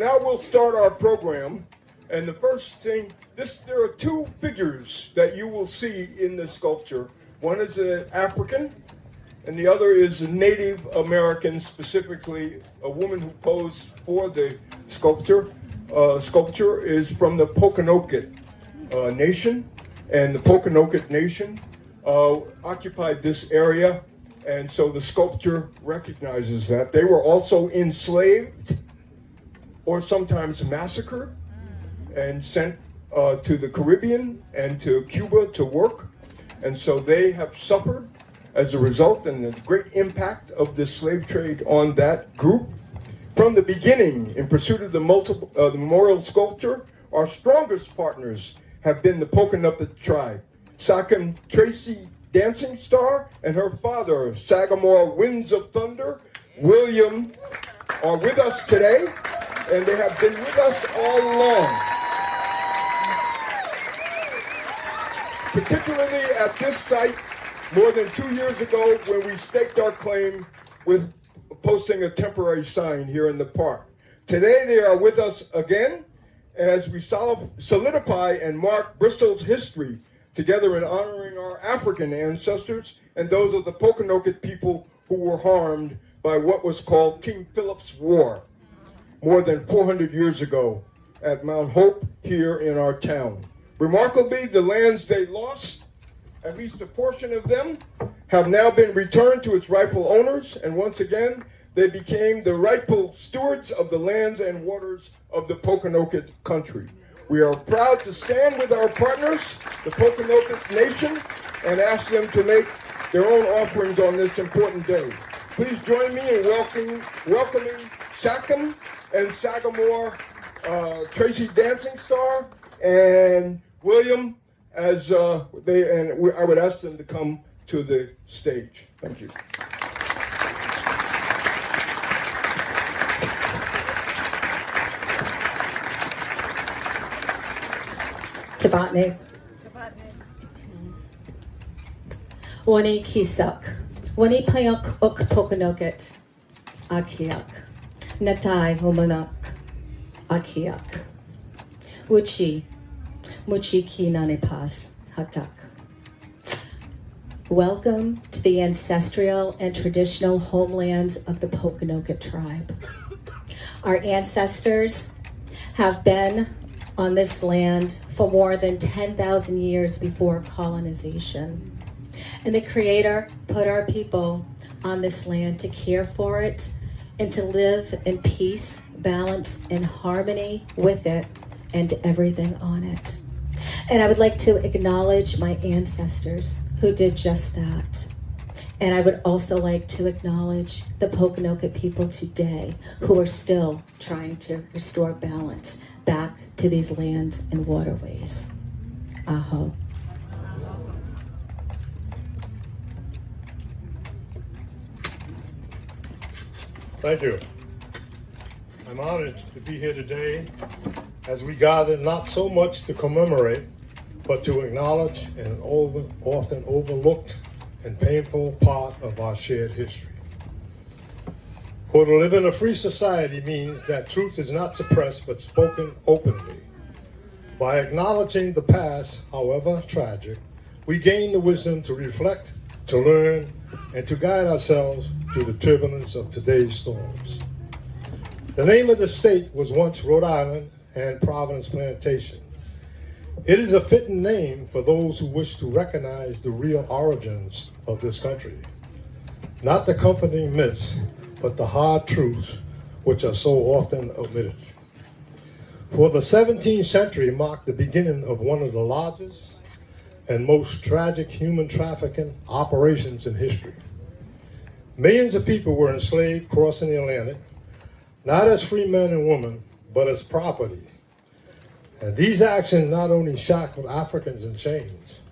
now we'll start our program. And the first thing, there are two figures that you will see in the sculpture. One is an African, and the other is a Native American, specifically a woman who posed for the sculpture. Sculpture is from the Pokanoket Nation, and the Pokanoket Nation occupied this area, and so the sculpture recognizes that. They were also enslaved or sometimes massacred and sent to the Caribbean and to Cuba to work, and so they have suffered as a result, and the great impact of the slave trade on that group. From the beginning, in pursuit of the memorial sculpture, our strongest partners have been the Pokanoket tribe. Sakam Tracy Dancing Star and her father, Sagamore Winds of Thunder, William, are with us today, and they have been with us all along. Particularly at this site, more than 2 years ago, when we staked our claim with posting a temporary sign here in the park. Today they are with us again as we solidify and mark Bristol's history together in honoring our African ancestors and those of the Pokanoket people who were harmed by what was called King Philip's War more than 400 years ago at Mount Hope here in our town. Remarkably, the lands they lost, at least a portion of them, have now been returned to its rightful owners, and once again, they became the rightful stewards of the lands and waters of the Pokanoket country. We are proud to stand with our partners, the Pokanoket Nation, and ask them to make their own offerings on this important day. Please join me in welcoming Sakam and Sagamore Tracy Dancing Star and William I would ask them to come to the stage. Thank you. Tabatne. Wani kisak. Wani payak ok Pokanoket. Akiak. Natai homanak. Akiak. Uchi. Muchiki Nanipas Hatak. Welcome to the ancestral and traditional homelands of the Pokanoket tribe. Our ancestors have been on this land for more than 10,000 years before colonization. And the Creator put our people on this land to care for it and to live in peace, balance, and harmony with it and everything on it. And I would like to acknowledge my ancestors who did just that. And I would also like to acknowledge the Pokanoket people today who are still trying to restore balance back to these lands and waterways. Aho. Thank you. I'm honored to be here today as we gather not so much to commemorate, but to acknowledge an often overlooked and painful part of our shared history. For to live in a free society means that truth is not suppressed but spoken openly. By acknowledging the past, however tragic, we gain the wisdom to reflect, to learn, and to guide ourselves through the turbulence of today's storms. The name of the state was once Rhode Island and Providence Plantation. It is a fitting name for those who wish to recognize the real origins of this country. Not the comforting myths, but the hard truths which are so often omitted. For the 17th century marked the beginning of one of the largest and most tragic human trafficking operations in history. Millions of people were enslaved crossing the Atlantic, not as free men and women, but as property. And these actions not only shackled Africans in chains,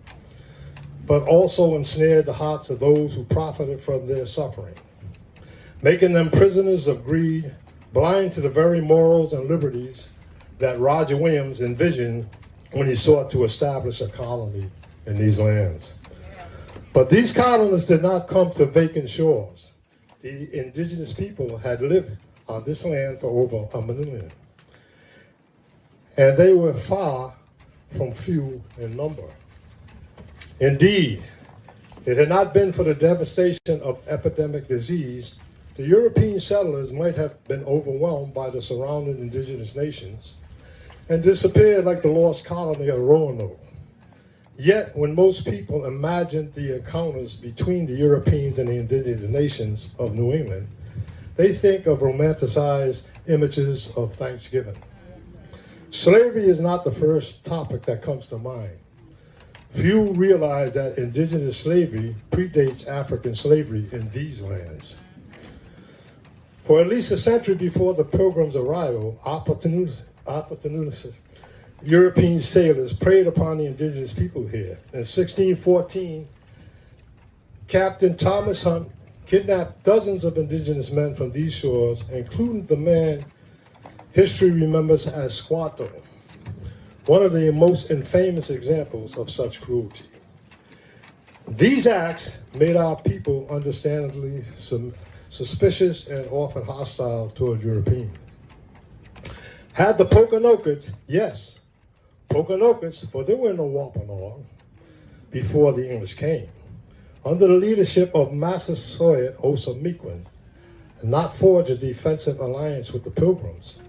but also ensnared the hearts of those who profited from their suffering, making them prisoners of greed, blind to the very morals and liberties that Roger Williams envisioned when he sought to establish a colony in these lands. But these colonists did not come to vacant shores. The indigenous people had lived on this land for over a millennium. and they were far from few in number. Indeed, if it had not been for the devastation of epidemic disease, the European settlers might have been overwhelmed by the surrounding indigenous nations and disappeared like the lost colony of Roanoke. Yet, when most people imagined the encounters between the Europeans and the indigenous nations of New England, they think of romanticized images of Thanksgiving. Slavery is not the first topic that comes to mind. Few realize that indigenous slavery predates African slavery in these lands. For at least a century before the Pilgrims' arrival, opportunistic European sailors preyed upon the indigenous people here. In 1614, Captain Thomas Hunt kidnapped dozens of indigenous men from these shores, including the man history remembers as Squanto, one of the most infamous examples of such cruelty. These acts made our people understandably suspicious and often hostile toward Europeans. Had the Pokanokets, yes, Pokanokets, for there were no Wampanoag before the English came, under the leadership of Massasoit Osamequin, not forged a defensive alliance with the Pilgrims,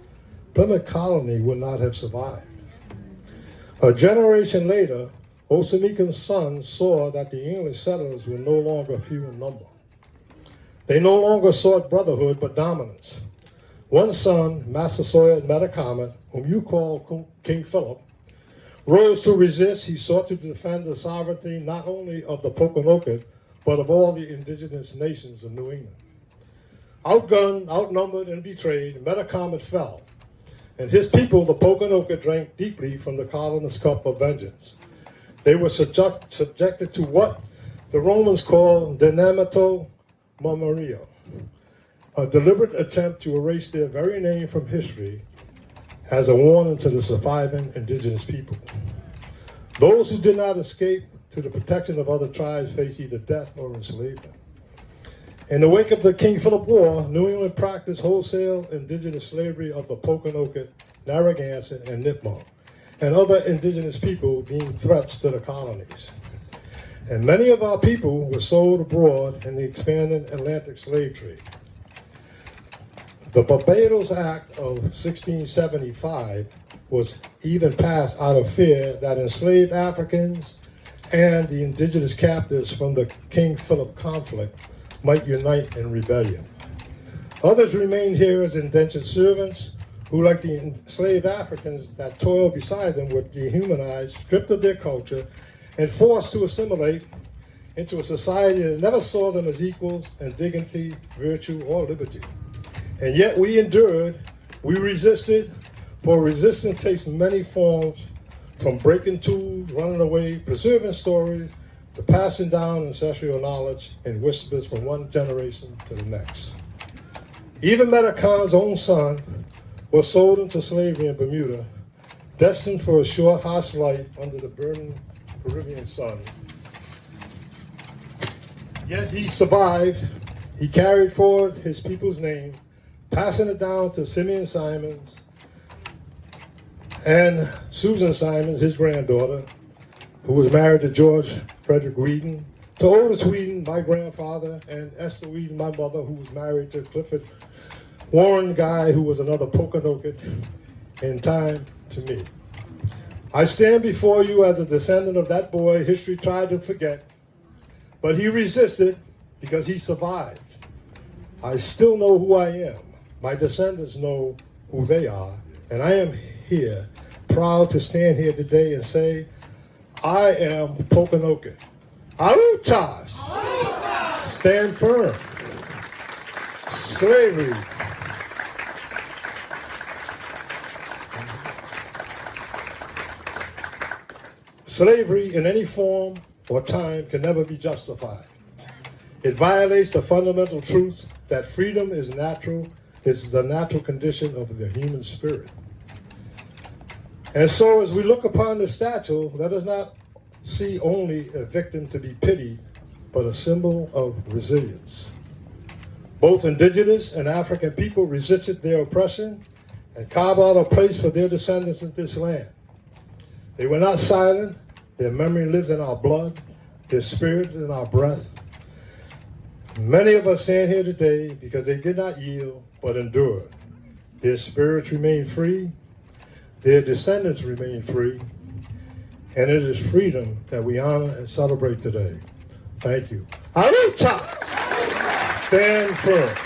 Plymouth Colony would not have survived. A generation later, Osamequin's sons saw that the English settlers were no longer few in number. They no longer sought brotherhood but dominance. One son, Massasoit Metacomet, whom you call King Philip, rose to resist. He sought to defend the sovereignty not only of the Pokanoket, but of all the indigenous nations of New England. Outgunned, outnumbered, and betrayed, Metacomet fell, and his people, the Pokanoket, drank deeply from the colonists' cup of vengeance. They were subjected to what the Romans call denamato memoria, a deliberate attempt to erase their very name from history as a warning to the surviving indigenous people. Those who did not escape to the protection of other tribes faced either death or enslavement. In the wake of the King Philip War, New England practiced wholesale indigenous slavery of the Pokanoket, Narragansett, and Nipmuc, and other indigenous people being threats to the colonies. And many of our people were sold abroad in the expanding Atlantic slave trade. The Barbados Act of 1675 was even passed out of fear that enslaved Africans and the indigenous captives from the King Philip conflict might unite in rebellion. Others remained here as indentured servants who, like the enslaved Africans that toiled beside them, were dehumanized, stripped of their culture, and forced to assimilate into a society that never saw them as equals in dignity, virtue, or liberty. And yet we endured, we resisted, for resistance takes many forms, from breaking tools, running away, preserving stories, to passing down ancestral knowledge in whispers from one generation to the next. Even Metacon's own son was sold into slavery in Bermuda, destined for a short, harsh life under the burning Caribbean sun. Yet he survived. He carried forward his people's name, passing it down to Simeon Simons and Susan Simons, his granddaughter, who was married to George Frederick Wheaton, to Otis Wheaton, my grandfather, and Esther Wheaton, my mother, who was married to Clifford Warren Guy, who was another Pokanoket in time to me. I stand before you as a descendant of that boy history tried to forget, but he resisted because he survived. I still know who I am. My descendants know who they are, and I am here, proud to stand here today and say, I am Pokanoket. Alutas! Stand firm. Slavery. Slavery in any form or time can never be justified. It violates the fundamental truth that freedom is natural, it's the natural condition of the human spirit. And so as we look upon the statue, let us not see only a victim to be pitied, but a symbol of resilience. Both indigenous and African people resisted their oppression, and carve out a place for their descendants in this land. They were not silent. Their memory lives in our blood. Their spirit is in our breath. Many of us stand here today because they did not yield but endured. Their spirits remain free. Their descendants remain free. And it is freedom that we honor and celebrate today. Thank you. Aruta! Stand firm.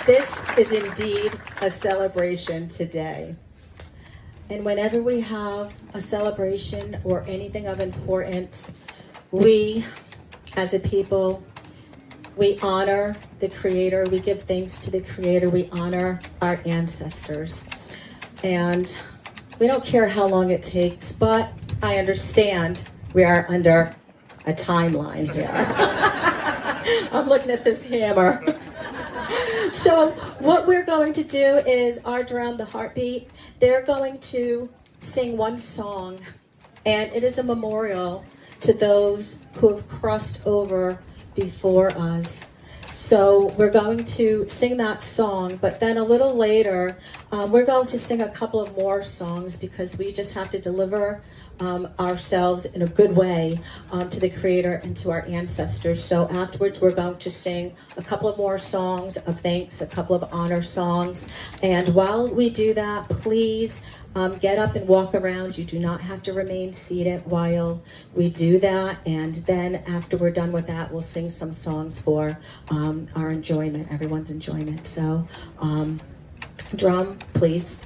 This is indeed a celebration today. And whenever we have a celebration or anything of importance, we, as a people, we honor the Creator. We give thanks to the Creator. We honor our ancestors. And we don't care how long it takes, but I understand we are under a timeline here. I'm looking at this hammer. So what we're going to do is our drum, the heartbeat, they're going to sing one song, and it is a memorial to those who have crossed over before us. So we're going to sing that song, but then a little later, we're going to sing a couple of more songs because we just have to deliver ourselves in a good way to the Creator and to our ancestors. So afterwards, we're going to sing a couple of more songs of thanks, a couple of honor songs. And while we do that, please get up and walk around. You do not have to remain seated while we do that. And then after we're done with that, we'll sing some songs for our enjoyment, everyone's enjoyment. So drum, please.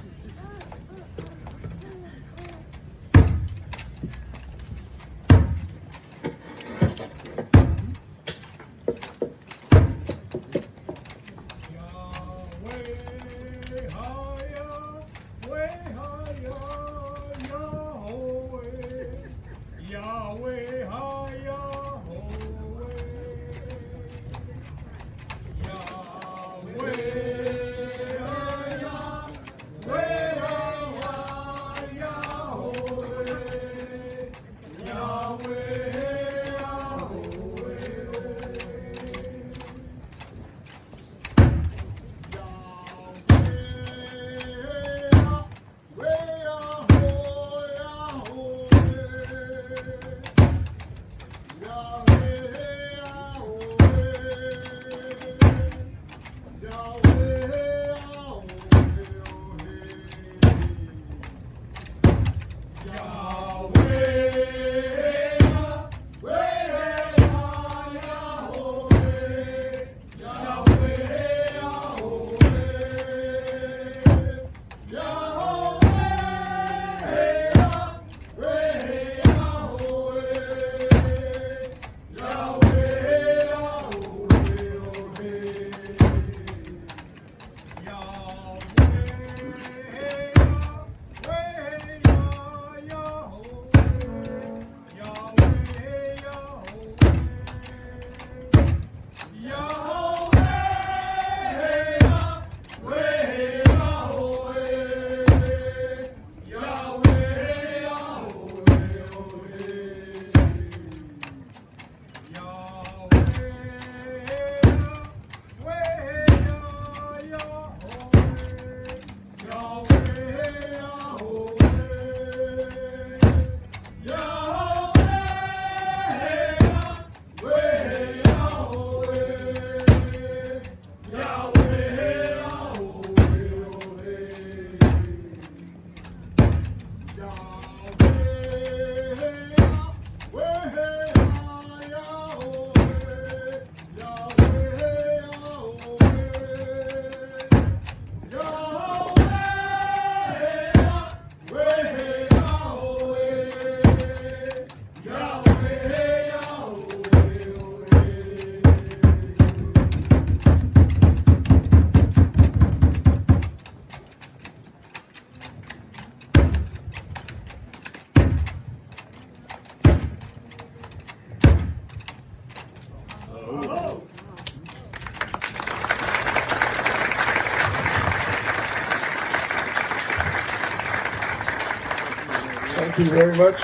Thank you very much,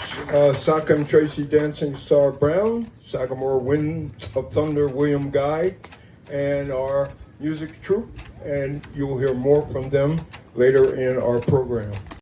Sachem Tracy Dancing Star Brown, Sagamore Wind of Thunder William Guy, and our music troupe, and you'll hear more from them later in our program.